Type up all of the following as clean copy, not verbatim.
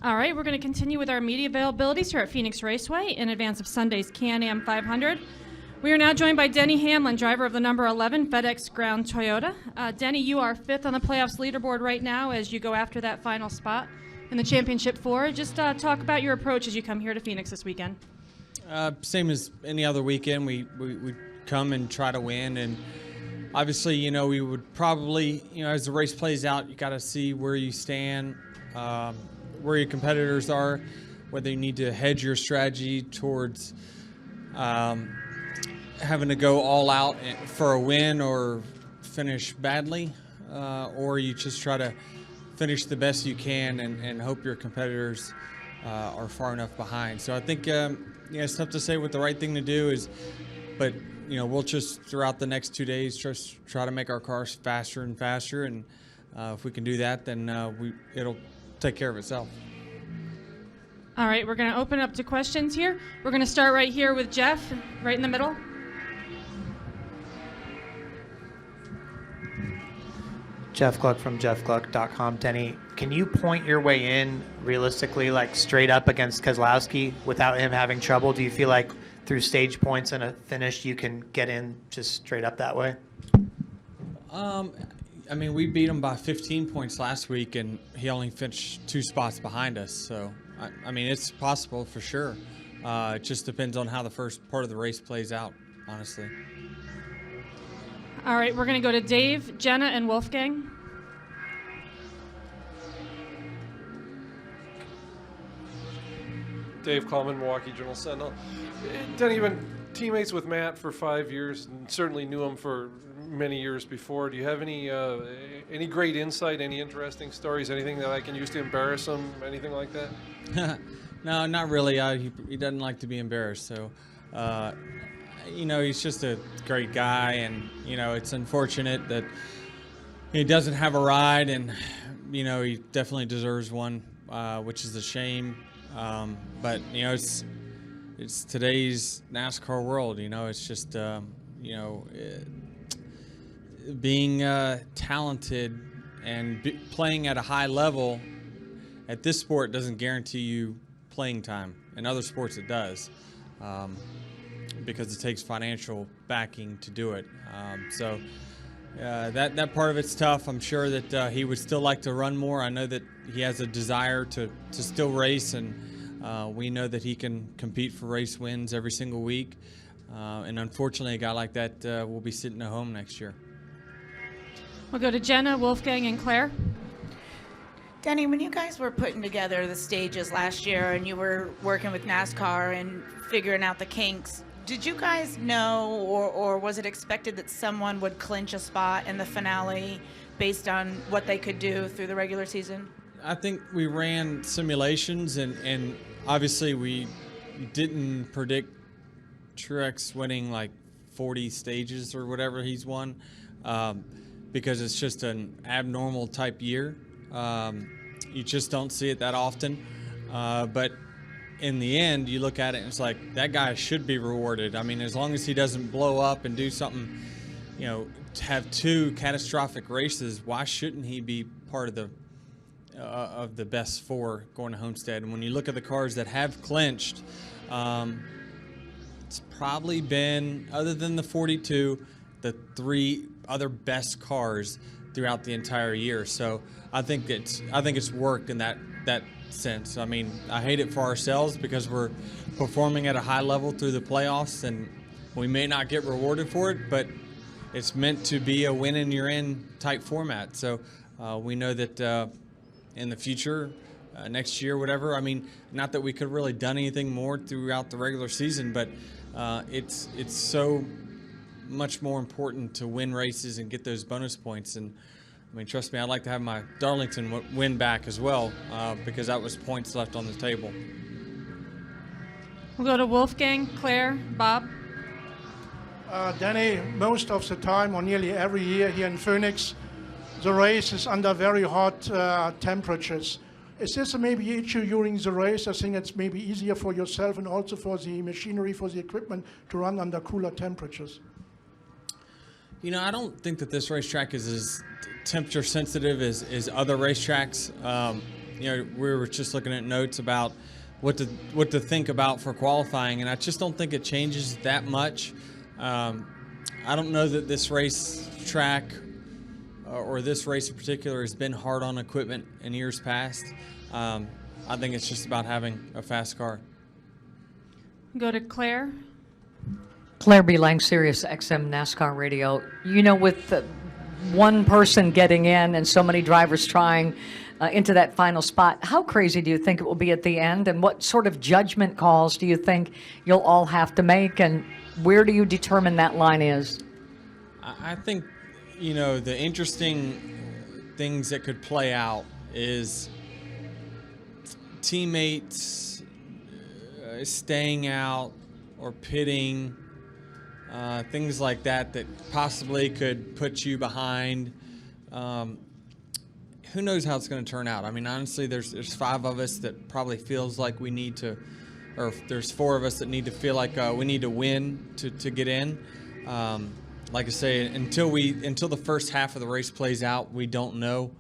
All right, we're going to continue with our media availabilities here at Phoenix Raceway in advance of Sunday's Can-Am 500. We are now joined by Denny Hamlin, driver of the number 11 FedEx Ground Toyota. Denny, you are 5th on the playoffs leaderboard right now as you go after that final spot in the Championship 4. Just talk about your approach as you come here to Phoenix this weekend. Same as any other weekend, we come and try to win, and obviously, we would probably, as the race plays out, you got to see where you stand, where your competitors are, whether you need to hedge your strategy towards having to go all out for a win or finish badly, or you just try to finish the best you can and hope your competitors are far enough behind. So I think it's tough to say what the right thing to do is, but we'll just throughout the next 2 days just try to make our cars faster and faster, and if we can do that, then it'll take care of itself. All right, we're going to open up to questions here. We're going to start right here with Jeff, right in the middle. Jeff Gluck from jeffgluck.com. Denny, can you point your way in realistically, like straight up against Keselowski without him having trouble? Do you feel like through stage points and a finish you can get in just straight up that way? We beat him by 15 points last week, and he only finished 2 spots behind us. So, it's possible for sure. It just depends on how the first part of the race plays out, honestly. All right, we're going to go to Dave, Jenna, and Wolfgang. Dave Coleman, Milwaukee Journal Sentinel. Denny, you've been teammates with Matt for 5 years and certainly knew him for many years before. Do you have any great insight, any interesting stories, anything that I can use to embarrass him, anything like that? No, not really. He doesn't like to be embarrassed. So, he's just a great guy, and, it's unfortunate that he doesn't have a ride, and, he definitely deserves one, which is a shame. But, it's today's NASCAR world, it's just, being talented and playing at a high level at this sport doesn't guarantee you playing time. In other sports it does, because it takes financial backing to do it. That part of it's tough. I'm sure that he would still like to run more. I know that he has a desire to still race, and we know that he can compete for race wins every single week. And unfortunately, a guy like that will be sitting at home next year. We'll go to Jenna, Wolfgang, and Claire. Denny, when you guys were putting together the stages last year and you were working with NASCAR and figuring out the kinks, did you guys know or was it expected that someone would clinch a spot in the finale based on what they could do through the regular season? I think we ran simulations, and obviously we didn't predict Truex winning like 40 stages or whatever he's won, because it's just an abnormal type year. You just don't see it that often. But in the end, you look at it and it's like, that guy should be rewarded. As long as he doesn't blow up and do something, to have 2 catastrophic races, why shouldn't he be part of the best 4 going to Homestead? And when you look at the cars that have clinched, it's probably been, other than the 42, the 3 other best cars throughout the entire year. So I think it's worked in that sense. I hate it for ourselves because we're performing at a high level through the playoffs, and we may not get rewarded for it, but it's meant to be a win and you're in type format. So we know that in the future, next year, whatever, not that we could really done anything more throughout the regular season, but it's so much more important to win races and get those bonus points. And trust me, I'd like to have my Darlington win back as well, because that was points left on the table. We'll go to Wolfgang, Claire, Bob. Denny, most of the time, or nearly every year here in Phoenix, the race is under very hot temperatures. Is this maybe an issue during the race? I think it's maybe easier for yourself and also for the machinery, for the equipment to run under cooler temperatures. I don't think that this racetrack is as temperature sensitive as other racetracks. we were just looking at notes about what to think about for qualifying, and I just don't think it changes that much. I don't know that this race track or this race in particular has been hard on equipment in years past. I think it's just about having a fast car. Go to Claire. Claire B. Lang, Sirius XM NASCAR Radio. With one person getting in and so many drivers trying into that final spot, how crazy do you think it will be at the end? And what sort of judgment calls do you think you'll all have to make? And where do you determine that line is? I think, the interesting things that could play out is teammates staying out or pitting, things like that possibly could put you behind. Who knows how it's going to turn out? I mean, honestly, there's 5 of us that probably feels like we need to, or there's 4 of us that need to feel like we need to win to get in. Like I say, until the first half of the race plays out, we don't know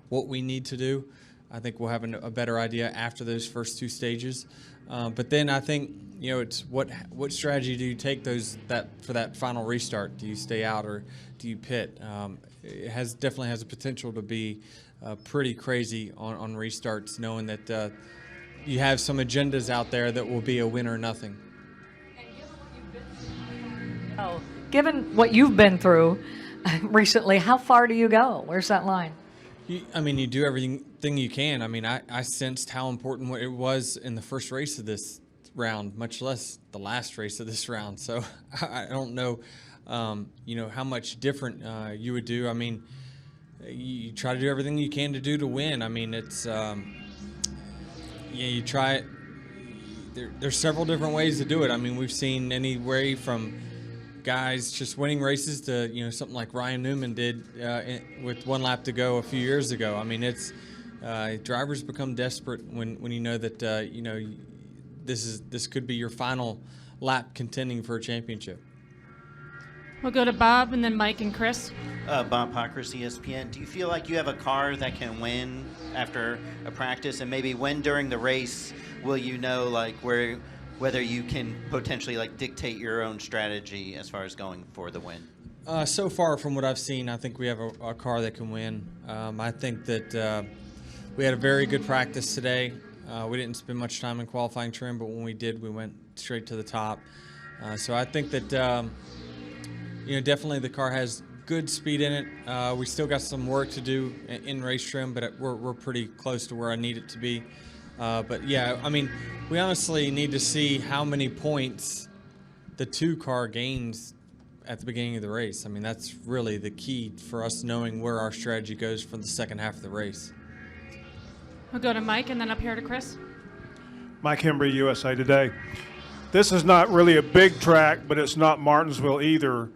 what we need to do. I think we'll have a better idea after those first 2 stages. But then I think, it's what strategy do you take for that final restart? Do you stay out or do you pit? It definitely has a potential to be pretty crazy on restarts, knowing that you have some agendas out there that will be a win or nothing. Given what you've been through recently, how far do you go? Where's that line? You do everything you can. I mean, I sensed how important it was in the first race of this round, much less the last race of this round. So I don't know, how much different you would do. I mean, you try to do everything you can to win. I mean, it's you try it. There's several different ways to do it. I mean, we've seen anywhere from guys just winning races to something like Ryan Newman did with 1 lap to go a few years ago. I mean, it's drivers become desperate when you know that this could be your final lap contending for a championship. We'll go to Bob and then Mike and Chris. Bob Pockris, ESPN. Do you feel like you have a car that can win after a practice, and maybe when during the race will you know whether you can potentially dictate your own strategy as far as going for the win? So far from what I've seen, I think we have a car that can win. I think that we had a very good practice today. We didn't spend much time in qualifying trim, but when we did, we went straight to the top. So I think that definitely the car has good speed in it. We still got some work to do in race trim, but we're pretty close to where I need it to be. But yeah, I mean, we honestly need to see how many points the 2 car gains at the beginning of the race. I mean, that's really the key for us knowing where our strategy goes for the second half of the race. We'll go to Mike and then up here to Chris. Mike Hembry, USA Today. This is not really a big track, but it's not Martinsville either.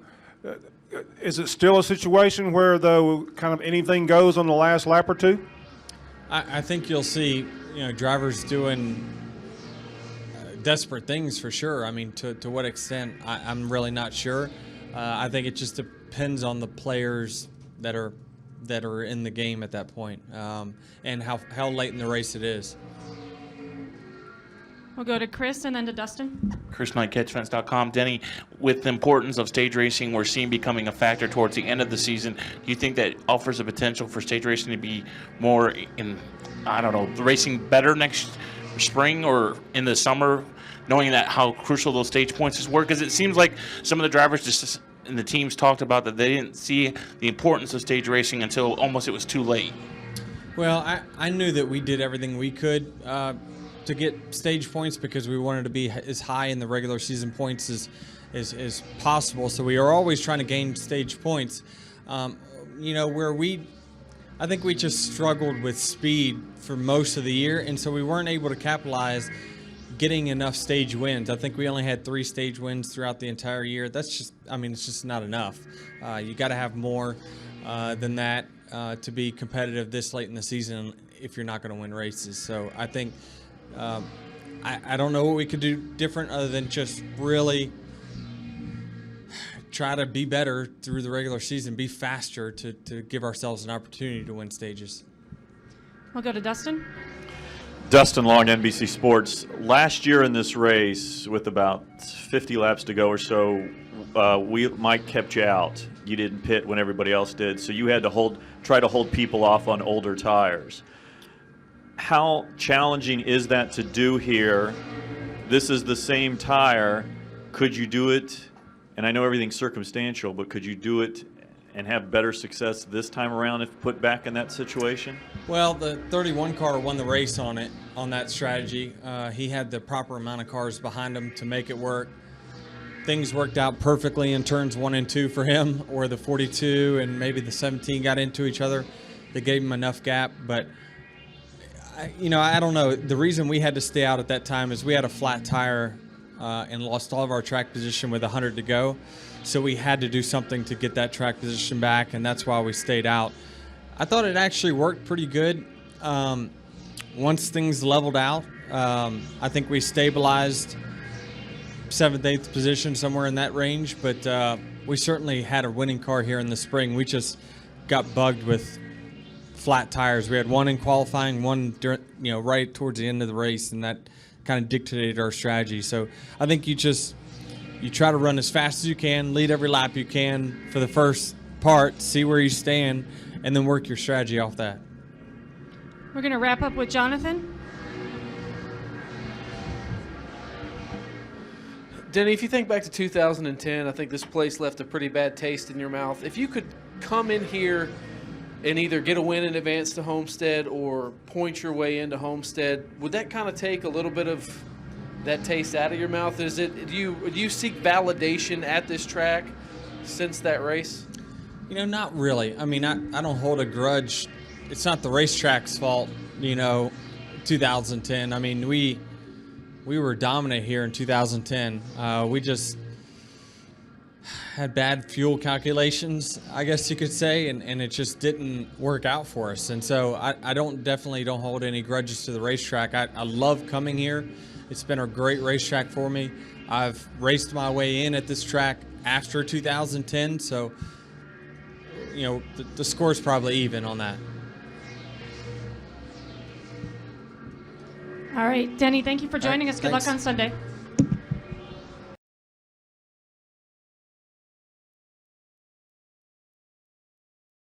Is it still a situation where, though, kind of anything goes on the last lap or 2? I think you'll see, drivers doing desperate things for sure. I mean, to what extent, I'm really not sure. I think it just depends on the players that are in the game at that point, and how late in the race it is. We'll go to Chris and then to Dustin. Chris Knight, CatchFence.com. Denny, with the importance of stage racing we're seeing becoming a factor towards the end of the season, do you think that offers a potential for stage racing to be more in, racing better next spring or in the summer, knowing that how crucial those stage points were? Because it seems like some of the drivers just and the teams talked about that they didn't see the importance of stage racing until almost it was too late. Well, I knew that we did everything we could to get stage points because we wanted to be as high in the regular season points as possible. So we are always trying to gain stage points. I think we just struggled with speed for most of the year, and so we weren't able to capitalize getting enough stage wins. I think we only had 3 stage wins throughout the entire year. That's just, it's just not enough. You got to have more than that to be competitive this late in the season if you're not going to win races. So I think I don't know what we could do different other than just really try to be better through the regular season, be faster to give ourselves an opportunity to win stages. We'll go to Dustin. Dustin Long, NBC Sports. Last year in this race, with about 50 laps to go or so, Mike kept you out. You didn't pit when everybody else did, so you had to try to hold people off on older tires. How challenging is that to do here? This is the same tire. Could you do it? And I know everything's circumstantial, but could you do it and have better success this time around if put back in that situation? Well, the 31 car won the race on that strategy. He had the proper amount of cars behind him to make it work. Things worked out perfectly in turns 1 and 2 for him, or the 42 and maybe the 17 got into each other. They gave him enough gap, but I don't know. The reason we had to stay out at that time is we had a flat tire and lost all of our track position with 100 to go. So we had to do something to get that track position back, and that's why we stayed out. I thought it actually worked pretty good. Once things leveled out, I think we stabilized 7th, 8th position, somewhere in that range. But we certainly had a winning car here in the spring. We just got bugged with flat tires. We had one in qualifying, one right towards the end of the race, and that kind of dictated our strategy. So I think you try to run as fast as you can, lead every lap you can for the first part, see where you stand, and then work your strategy off that. We're going to wrap up with Jonathan. Denny, if you think back to 2010, I think this place left a pretty bad taste in your mouth. If you could come in here and either get a win in advance to Homestead or point your way into Homestead, would that kind of take a little bit of that taste out of your mouth? Do you seek validation at this track since that race? Not really. I mean, I don't hold a grudge. It's not the racetrack's fault, 2010. I mean, we were dominant here in 2010. We just had bad fuel calculations, I guess you could say, and it just didn't work out for us. And so I definitely don't hold any grudges to the racetrack. I love coming here. It's been a great racetrack for me. I've raced my way in at this track after 2010, so the score's probably even on that. All right, Denny, thank you for joining us. Good luck on Sunday.